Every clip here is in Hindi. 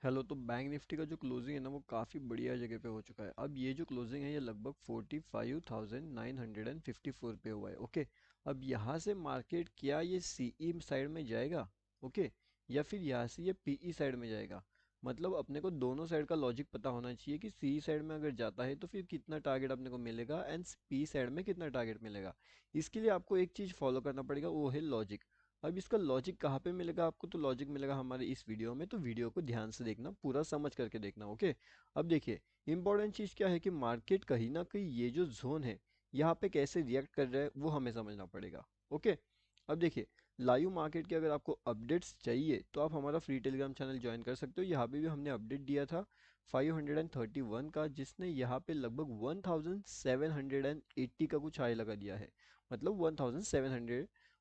हेलो। तो बैंक निफ्टी का जो क्लोजिंग है ना वो काफ़ी बढ़िया जगह पे हो चुका है। अब ये जो क्लोजिंग है ये लगभग 45,954 पे हुआ है। ओके। अब यहाँ से मार्केट क्या ये सीई साइड में जाएगा? ओके। या फिर यहाँ से ये पीई साइड में जाएगा? मतलब अपने को दोनों साइड का लॉजिक पता होना चाहिए कि सी साइड में अगर जाता है तो फिर कितना टारगेट अपने को मिलेगा एंड पी साइड में कितना टारगेट मिलेगा। इसके लिए आपको एक चीज़ फॉलो करना पड़ेगा, वो है लॉजिक। अब इसका लॉजिक कहाँ पे मिलेगा आपको? तो लॉजिक मिलेगा हमारे इस वीडियो में, तो वीडियो को ध्यान से देखना, पूरा समझ करके देखना। ओके। अब देखिए, इंपॉर्टेंट चीज़ क्या है कि मार्केट कहीं ना कहीं ये जो जोन है यहाँ पे कैसे रिएक्ट कर रहा है वो हमें समझना पड़ेगा। ओके। अब देखिए, लाइव मार्केट के अगर आपको अपडेट्स चाहिए तो आप हमारा फ्री टेलीग्राम चैनल ज्वाइन कर सकते हो। यहाँ पे भी हमने अपडेट दिया था 531 का, जिसने यहाँ पे लगभग 1780 का कुछ हाई लगा दिया है। मतलब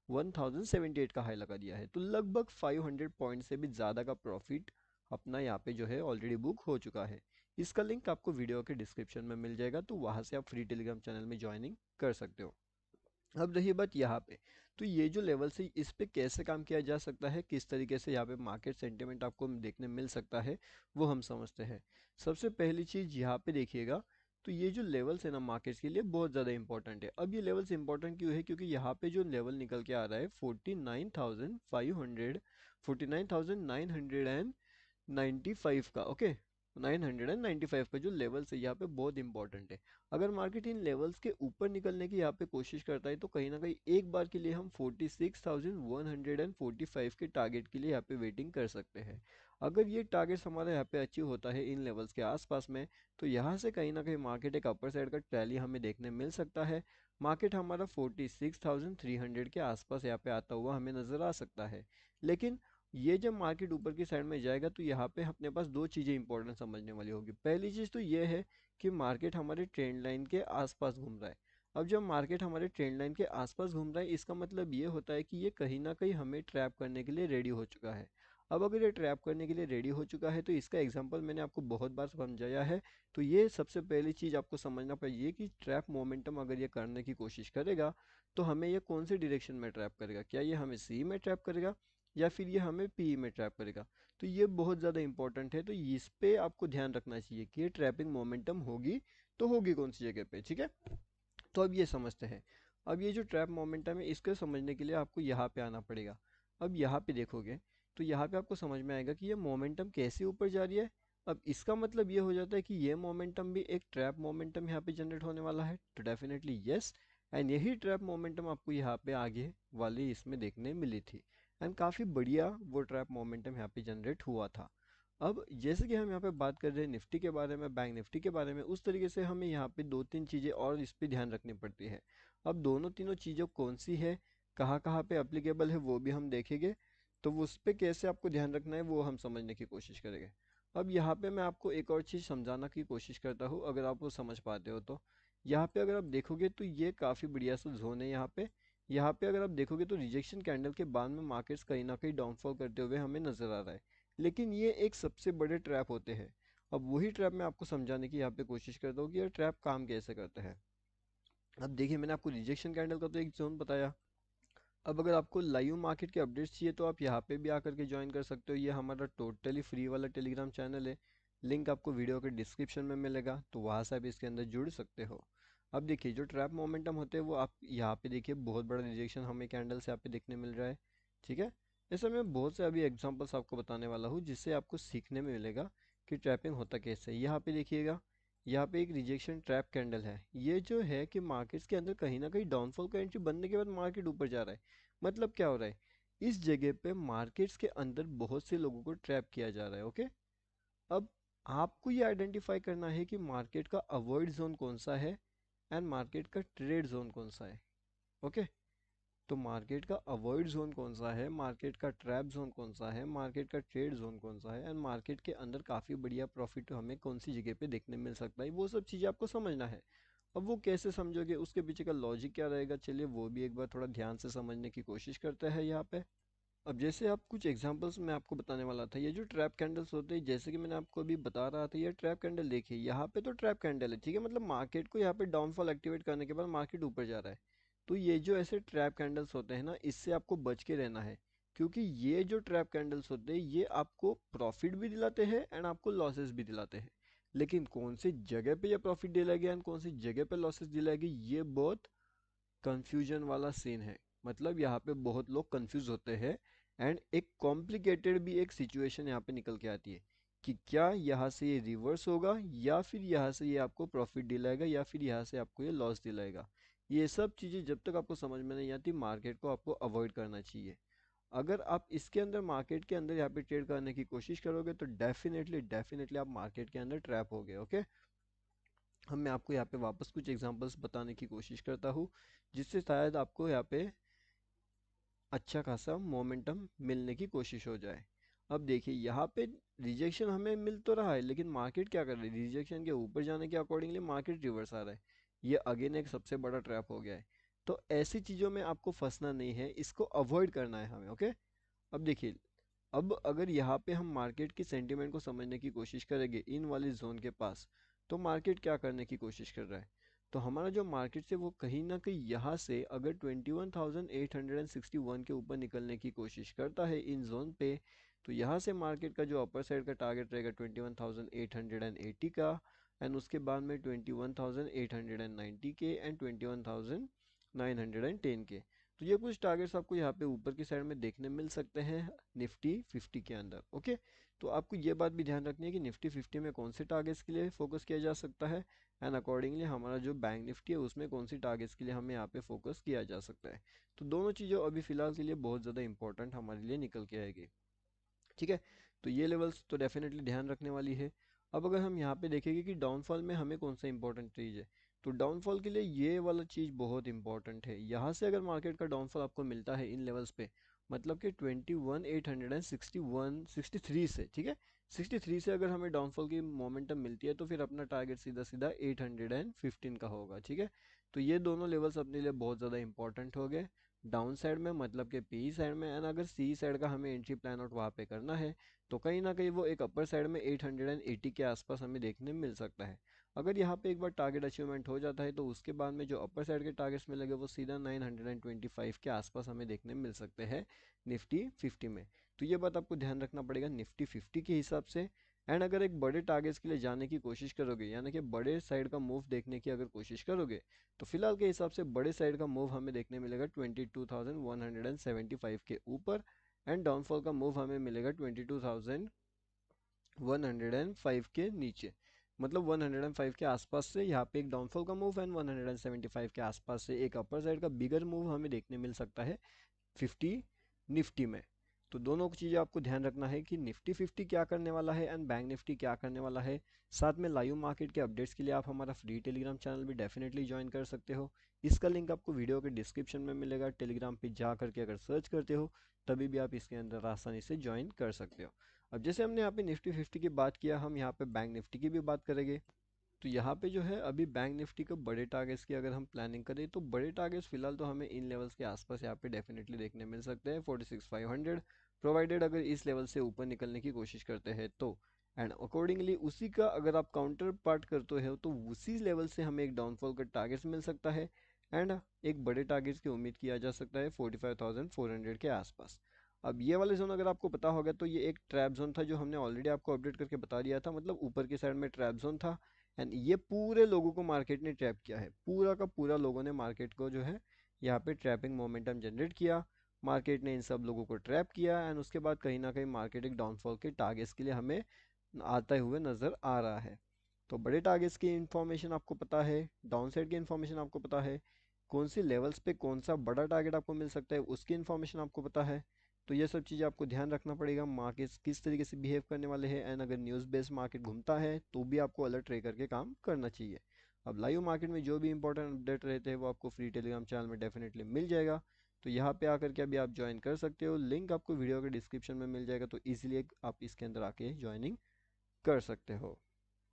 1078 का हाई लगा दिया है। तो लगभग 500 पॉइंट से भी ज़्यादा का प्रॉफिट अपना यहाँ पे जो है ऑलरेडी बुक हो चुका है। इसका लिंक आपको वीडियो के डिस्क्रिप्शन में मिल जाएगा, तो वहाँ से आप फ्री टेलीग्राम चैनल में ज्वाइनिंग कर सकते हो। अब रही बात यहाँ पे, तो ये जो लेवल से इस पे कैसे काम किया जा सकता है, किस तरीके से यहाँ पे मार्केट सेंटिमेंट आपको देखने मिल सकता है, वो हम समझते हैं। सबसे पहली चीज़ यहाँ पे देखिएगा, तो ये जो लेवल्स है ना मार्केट्स के लिए बहुत ज़्यादा इंपॉर्टेंट है। अब ये लेवल्स इंपॉर्टेंट क्यों है? क्योंकि यहाँ पे जो लेवल निकल के आ रहा है 49,500, 49,995 का। ओके। 995 का जो लेवल्स है यहाँ पे बहुत इंपॉर्टेंट है। अगर मार्केट इन लेवल्स के ऊपर निकलने की यहाँ पे कोशिश करता है तो कहीं ना कहीं एक बार के लिए हम 46,145 के टारगेट के लिए यहाँ पे वेटिंग कर सकते हैं। अगर ये टारगेट हमारा यहाँ पे अचीव होता है इन लेवल्स के आसपास में, तो यहाँ से कहीं ना कहीं मार्केट एक अपर साइड का रैली हमें देखने मिल सकता है। मार्केट हमारा 46,300 के आसपास यहाँ पे आता हुआ हमें नजर आ सकता है। लेकिन ये जब मार्केट ऊपर की साइड में जाएगा तो यहाँ पे अपने पास दो चीज़ें इंपॉर्टेंट समझने वाली होगी। पहली चीज़ तो ये है कि मार्केट हमारे ट्रेंड लाइन के आसपास घूम रहा है। अब जब मार्केट हमारे ट्रेंड लाइन के आसपास घूम रहा है इसका मतलब ये होता है कि ये कहीं ना कहीं हमें ट्रैप करने के लिए रेडी हो चुका है। अब अगर ये ट्रैप करने के लिए रेडी हो चुका है तो इसका एग्जांपल मैंने आपको बहुत बार समझाया है। तो ये सबसे पहली चीज़ आपको समझना चाहिए कि ट्रैप मोमेंटम अगर ये करने की कोशिश करेगा तो हमें ये कौन से डायरेक्शन में ट्रैप करेगा। क्या ये हमें सी में ट्रैप करेगा या फिर ये हमें पी में ट्रैप करेगा? तो ये बहुत ज़्यादा इंपॉर्टेंट है। तो इस पे आपको ध्यान रखना चाहिए कि ये ट्रैपिंग मोमेंटम होगी तो होगी कौन सी जगह पे। ठीक है। तो अब ये समझते हैं। अब ये जो ट्रैप मोमेंटम है इसको समझने के लिए आपको यहाँ पे आना पड़ेगा। अब यहाँ पे देखोगे तो यहाँ पे आपको समझ में आएगा कि ये मोमेंटम कैसे ऊपर जा रही है। अब इसका मतलब ये हो जाता है कि ये मोमेंटम भी एक ट्रैप मोमेंटम यहाँ पे जनरेट होने वाला है। तो डेफिनेटली यस। एंड यही ट्रैप मोमेंटम आपको यहाँ पे आगे वाली इसमें देखने मिली थी। एंड काफ़ी बढ़िया वो ट्रैप मोमेंटम यहाँ पे जनरेट हुआ था। अब जैसे कि हम यहाँ पे बात कर रहे हैं निफ्टी के बारे में, बैंक निफ्टी के बारे में, उस तरीके से हमें यहाँ पे दो तीन चीज़ें और इस पे ध्यान रखनी पड़ती है। अब दोनों तीनों चीज़ों कौन सी है, कहाँ कहाँ पे अप्लीकेबल है वो भी हम देखेंगे। तो वो उस पर कैसे आपको ध्यान रखना है वो हम समझने की कोशिश करेंगे। अब यहाँ पे मैं आपको एक और चीज़ समझाना की कोशिश करता हूँ, अगर आप वो समझ पाते हो तो। यहाँ पे अगर आप देखोगे तो ये काफ़ी बढ़िया सा जोन है यहाँ पे। यहाँ पे अगर आप देखोगे तो रिजेक्शन कैंडल के बाद में मार्केट्स कहीं ना कहीं डाउनफॉल करते हुए हमें नजर आ रहा है। लेकिन ये एक सबसे बड़े ट्रैप होते हैं। अब वही ट्रैप मैं आपको समझाने की यहाँ पे कोशिश करता हूँ कि ये ट्रैप काम कैसे करता है। अब देखिए, मैंने आपको रिजेक्शन कैंडल का तो एक जोन बताया। अब अगर आपको लाइव मार्केट के अपडेट्स चाहिए तो आप यहाँ पे भी आकर के ज्वाइन कर सकते हो। ये हमारा टोटली फ्री वाला टेलीग्राम चैनल है। लिंक आपको वीडियो के डिस्क्रिप्शन में मिलेगा, तो वहाँ से आप इसके अंदर जुड़ सकते हो। अब देखिए, जो ट्रैप मोमेंटम होते हैं वो आप यहाँ पे देखिए, बहुत बड़ा रिजेक्शन हमें कैंडल से यहाँ पे देखने मिल रहा है। ठीक है। ऐसे मैं बहुत से अभी एग्जांपल्स आपको बताने वाला हूँ जिससे आपको सीखने में मिलेगा कि ट्रैपिंग होता कैसे है। यहाँ पे देखिएगा, यहाँ पे एक रिजेक्शन ट्रैप कैंडल है। ये जो है कि मार्केट्स के अंदर कहीं ना कहीं डाउनफॉल का एंट्री बनने के बाद मार्केट ऊपर जा रहा है। मतलब क्या हो रहा है, इस जगह पे मार्केट्स के अंदर बहुत से लोगों को ट्रैप किया जा रहा है। ओके। अब आपको ये आइडेंटिफाई करना है कि मार्केट का अवॉइड जोन कौन सा है एंड मार्केट का ट्रेड जोन कौन सा है। ओके। तो मार्केट का अवॉइड जोन कौन सा है, मार्केट का ट्रैप जोन कौन सा है, मार्केट का ट्रेड जोन कौन सा है, एंड मार्केट के अंदर काफ़ी बढ़िया प्रॉफिट हमें कौन सी जगह पे देखने मिल सकता है, वो सब चीज़ें आपको समझना है। अब वो कैसे समझोगे, उसके पीछे का लॉजिक क्या रहेगा, चलिए वो भी एक बार थोड़ा ध्यान से समझने की कोशिश करते हैं यहाँ पे। अब जैसे आप कुछ एग्जांपल्स मैं आपको बताने वाला था, ये जो ट्रैप कैंडल्स होते हैं जैसे कि मैंने आपको अभी बता रहा था, ये ट्रैप कैंडल देखिए, यहाँ पे तो ट्रैप कैंडल है। ठीक है। मतलब मार्केट को यहाँ पे डाउनफॉल एक्टिवेट करने के बाद मार्केट ऊपर जा रहा है। तो ये जो ऐसे ट्रैप कैंडल्स होते हैं ना, इससे आपको बच के रहना है। क्योंकि ये जो ट्रैप कैंडल्स होते हैं ये आपको प्रॉफिट भी दिलाते हैं एंड आपको लॉसेस भी दिलाते हैं। लेकिन कौन सी जगह पे ये प्रॉफिट दिलाएगी एंड कौन सी जगह पे लॉसेस दिलाएगी, ये बहुत कंफ्यूजन वाला सीन है। मतलब यहाँ पे बहुत लोग कंफ्यूज होते हैं एंड एक कॉम्प्लिकेटेड भी एक सिचुएशन यहाँ पे निकल के आती है कि क्या यहाँ से ये रिवर्स होगा या फिर यहाँ से ये आपको प्रॉफिट दिलाएगा या फिर यहाँ से आपको ये लॉस दिलाएगा। ये सब चीज़ें जब तक आपको समझ में नहीं आती मार्केट को आपको अवॉइड करना चाहिए। अगर आप इसके अंदर मार्केट के अंदर यहाँ पे ट्रेड करने की कोशिश करोगे तो डेफिनेटली डेफिनेटली आप मार्केट के अंदर ट्रैप होगे। ओके, हम मैं आपको यहाँ पे वापस कुछ एग्जांपल्स बताने की कोशिश करता हूँ जिससे शायद आपको यहाँ पे अच्छा खासा मोमेंटम मिलने की कोशिश हो जाए। अब देखिए यहाँ पे रिजेक्शन हमें मिल तो रहा है लेकिन मार्केट क्या कर रही है, रिजेक्शन के ऊपर जाने के अकॉर्डिंगली मार्केट रिवर्स आ रहा है। ये अगेन एक सबसे बड़ा ट्रैप हो गया है। तो ऐसी चीज़ों में आपको फंसना नहीं है, इसको अवॉइड करना है हमें। ओके, अब देखिए, अब अगर यहाँ पे हम मार्केट की सेंटीमेंट को समझने की कोशिश करेंगे इन वाली जोन के पास, तो मार्केट क्या करने की कोशिश कर रहा है। तो हमारा जो मार्केट से वो कहीं ना कहीं यहाँ से अगर 21,861 के ऊपर निकलने की कोशिश करता है इन जोन पे, तो यहाँ से मार्केट का जो अपर साइड का टारगेट रहेगा 21,880 का, एंड उसके बाद में 21,890 के एंड 21,910 के। तो ये कुछ टारगेट्स आपको यहाँ पे ऊपर की साइड में देखने मिल सकते हैं निफ्टी 50 के अंदर। ओके, तो आपको ये बात भी ध्यान रखनी है कि निफ्टी 50 में कौन से टारगेट्स के लिए फोकस किया जा सकता है एंड अकॉर्डिंगली हमारा जो बैंक निफ्टी है उसमें कौन सी टारगेट्स के लिए हमें यहाँ पे फोकस किया जा सकता है। तो दोनों चीज़ें अभी फिलहाल के लिए बहुत ज़्यादा इंपॉर्टेंट हमारे लिए निकल के आएगी। ठीक है, तो ये लेवल्स तो डेफिनेटली ध्यान रखने वाली है। अब अगर हम यहाँ पे देखेंगे कि डाउनफॉल में हमें कौन सा इंपॉर्टेंट चीज़ है, तो डाउनफॉल के लिए ये वाला चीज़ बहुत इंपॉर्टेंट है। यहाँ से अगर मार्केट का डाउनफॉल आपको मिलता है इन लेवल्स पे, मतलब कि 21,861 63 से, ठीक है, 63 से अगर हमें डाउनफॉल की मोमेंटम मिलती है तो फिर अपना टारगेट सीधा सीधा 815 का होगा। ठीक है, तो ये दोनों लेवल्स अपने लिए बहुत ज़्यादा इंपॉर्टेंट हो गए डाउन साइड में, मतलब कि पी साइड में। एंड अगर सी साइड का हमें एंट्री प्लान आउट वहाँ पे करना है तो कहीं ना कहीं वो एक अपर साइड में 880 के आसपास हमें देखने मिल सकता है। अगर यहाँ पे एक बार टारगेट अचीवमेंट हो जाता है तो उसके बाद में जो अपर साइड के टारगेट्स मिलेंगे वो सीधा 925 के आसपास हमें देखने मिल सकते हैं निफ्टी 50 में। तो ये बात आपको ध्यान रखना पड़ेगा निफ्टी 50 के हिसाब से। एंड अगर एक बड़े टारगेट्स के लिए जाने की कोशिश करोगे, यानी कि बड़े साइड का मूव देखने की अगर कोशिश करोगे, तो फिलहाल के हिसाब से बड़े साइड का मूव हमें देखने मिलेगा 22,175 के ऊपर एंड डाउनफॉल का मूव हमें मिलेगा 22,105 के नीचे। मतलब 105 के आसपास से यहाँ पे एक डाउनफॉल का मूव एंड 175 के आसपास से एक अपर साइड का बिगर मूव हमें देखने मिल सकता है 50 निफ्टी में। तो दोनों चीज़ें आपको ध्यान रखना है कि निफ्टी 50 क्या करने वाला है एंड बैंक निफ्टी क्या करने वाला है। साथ में लाइव मार्केट के अपडेट्स के लिए आप हमारा फ्री टेलीग्राम चैनल भी डेफिनेटली ज्वाइन कर सकते हो। इसका लिंक आपको वीडियो के डिस्क्रिप्शन में मिलेगा। टेलीग्राम पे जा करके अगर सर्च करते हो तभी भी आप इसके अंदर आसानी से ज्वाइन कर सकते हो। अब जैसे हमने यहाँ पे निफ्टी 50 की बात किया, हम यहाँ पे बैंक निफ्टी की भी बात करेंगे। तो यहाँ पे जो है अभी बैंक निफ्टी को बड़े टारगेट्स की अगर हम प्लानिंग करें तो बड़े टारगेट्स फिलहाल तो हमें इन लेवल्स के आसपास यहाँ पे डेफिनेटली देखने मिल सकते हैं 46,500, प्रोवाइडेड अगर इस लेवल से ऊपर निकलने की कोशिश करते हैं तो। एंड अकॉर्डिंगली उसी का अगर आप काउंटर पार्ट करते हो तो उसी लेवल से हमें एक डाउनफॉल का टारगेट्स मिल सकता है एंड एक बड़े टारगेट्स की उम्मीद किया जा सकता है 45,400 के आसपास। अब ये वाले जोन अगर आपको पता होगा तो ये एक ट्रैप जोन था जो हमने ऑलरेडी आपको अपडेट करके बता दिया था, मतलब ऊपर की साइड में ट्रैप जोन था एंड ये पूरे लोगों को मार्केट ने ट्रैप किया है। पूरा का पूरा लोगों ने मार्केट को जो है यहाँ पे ट्रैपिंग मोमेंटम जनरेट किया। मार्केट ने इन सब लोगों को ट्रैप किया एंड उसके बाद कहीं ना कहीं मार्केट एक डाउनफॉल के टारगेट्स के लिए हमें आते हुए नजर आ रहा है। तो बड़े टारगेट्स की इंफॉर्मेशन आपको पता है, डाउन साइड की इंफॉर्मेशन आपको पता है, कौन सी लेवल्स पे कौन सा बड़ा टारगेट आपको मिल सकता है उसकी इंफॉर्मेशन आपको पता है। तो ये सब चीज़ें आपको ध्यान रखना पड़ेगा, मार्केट्स किस तरीके से बिहेव करने वाले हैं एंड अगर न्यूज़ बेस्ड मार्केट घूमता है तो भी आपको अलर्ट रह करके काम करना चाहिए। अब लाइव मार्केट में जो भी इंपॉर्टेंट अपडेट रहते हैं वो आपको फ्री टेलीग्राम चैनल में डेफिनेटली मिल जाएगा। तो यहाँ पे आकर के अभी आप ज्वाइन कर सकते हो, लिंक आपको वीडियो के डिस्क्रिप्शन में मिल जाएगा, तो इजीली आप इसके अंदर आके ज्वाइनिंग कर सकते हो।